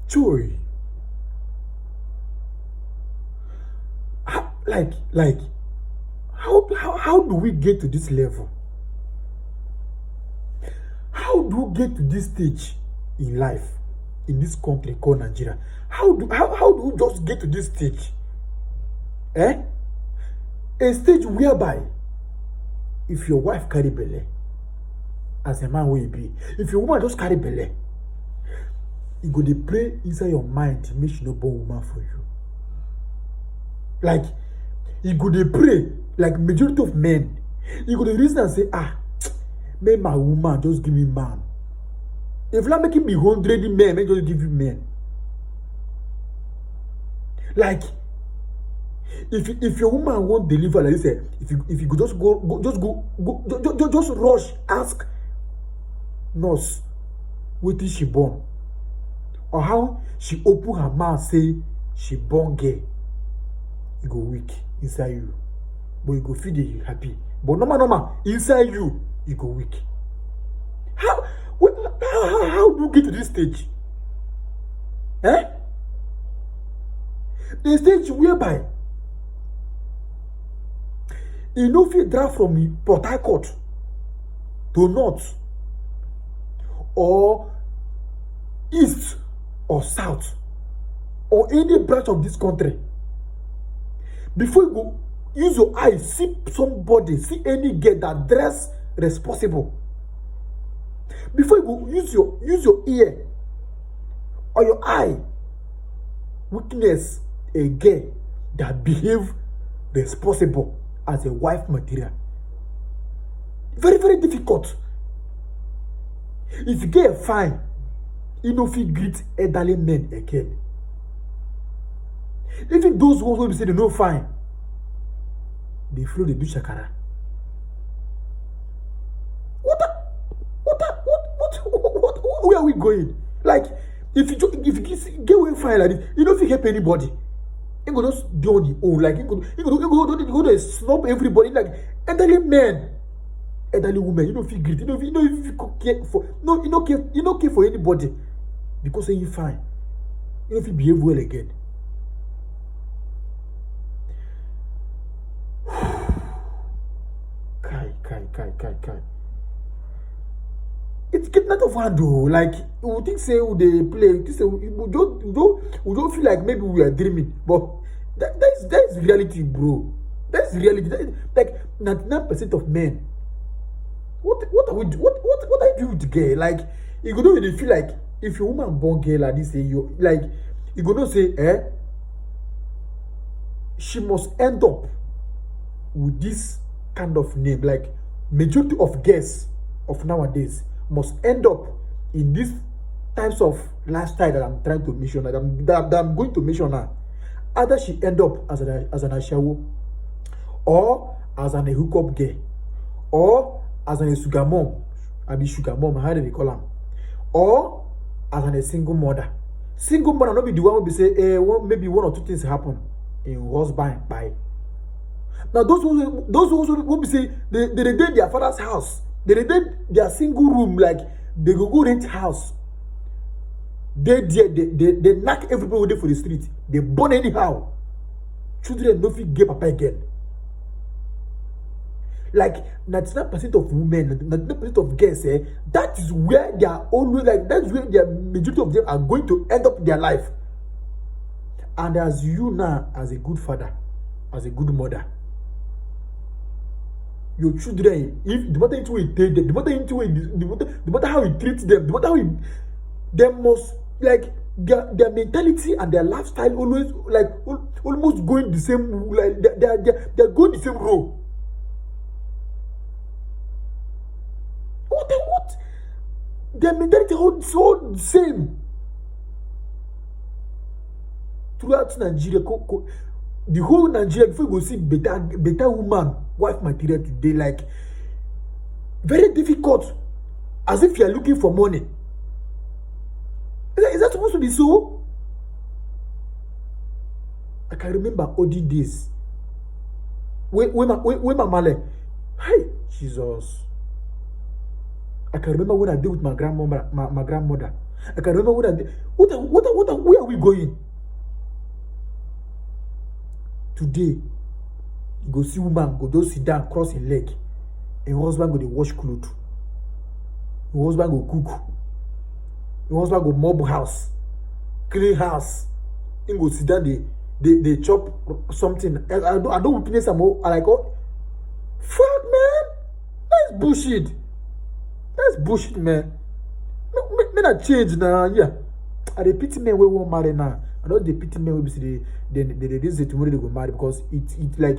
Joy. Like, how do we get to this level? How do we get to this stage in life, in this country called Nigeria? How do we just get to this stage? A stage whereby if your wife carry belle, as a man will be, if your woman just carry belle, you go dey pray inside your mind to make she no born woman for you. Like, you go dey pray like majority of men. You go dey reason and say, make my woman just give me man. If not making me 100 men, may just give you men. Like, if your woman won't deliver, like you said, if you could just rush, ask nurse what is she born, or how she open her mouth say she born gay, you go weak inside you, but you go feel you happy. But normal inside you go weak. How do you get to this stage? The stage whereby you no fit drive from Port Harcourt to north or east or south or any branch of this country before you go use your eye see somebody, see any girl that dress responsible. Before you go use your ear or your eye witness a girl that behave responsible as a wife material. Very, very difficult. If you get fine, you no fit greet elderly men again. Even those ones who say they no fine, they flow, they do shakara. What? Where are we going? Like, if you get away fine like this, you don't fit help anybody. You go just do on your own. Like, you go to snub everybody. Like, elderly men, elderly women, you don't feel great. You don't care for you don't care for anybody because you fine. You don't feel behave well again. Kai. It's getting out of hand though. Like, we think say they play. We don't feel like maybe we are dreaming, but that's reality, bro. That's reality. Like 99% of men. What are we? What are you doing with girl? Like, you don't really feel like if your woman born girl like this, say you like you gonna say she must end up with this kind of name. Like, majority of girls of nowadays must end up in these types of lifestyle that I'm trying to mention, that I'm going to mention now. Either she end up as an ashawo, or as an hookup girl, or as an sugar mom, how do they call them? Or as a single mother. Single mother not be the one who be say, maybe one or two things happen in husband by. Now those who will be say they did their father's house. They did their single room, like they go rent house. They knock everybody for the street. They burn anyhow. Children don't feel gay papa again. Like 99% of women, 99% of girls that is where they are always like. That's where the majority of them are going to end up their life. And as you now, as a good father, as a good mother, your children, if the matter into way take them, the matter how you treat them, the matter how you, they must like their mentality and their lifestyle always like almost going the same, like they're going the same role. What? Their mentality holds so the same throughout Nigeria. The whole Nigeria, before you go see better woman, wife material today, like very difficult, as if you are looking for money. Is that supposed to be so? I can remember old days. When my male, hey Jesus! I can remember when I deal with my grandmother. I can remember where are we going? Today, you go see woman, go just sit down, cross her leg. And husband go dey wash clothes. Your husband go cook. Your husband go mob house, clean house. He go sit down, they chop something. I don't witness some more. I like, oh, fuck, man. That's bullshit. That's bullshit, man. Men are change now, yeah. I dey pity men wey won't marry now. I don't dey pity men wey be say they tomorrow they go marry because it like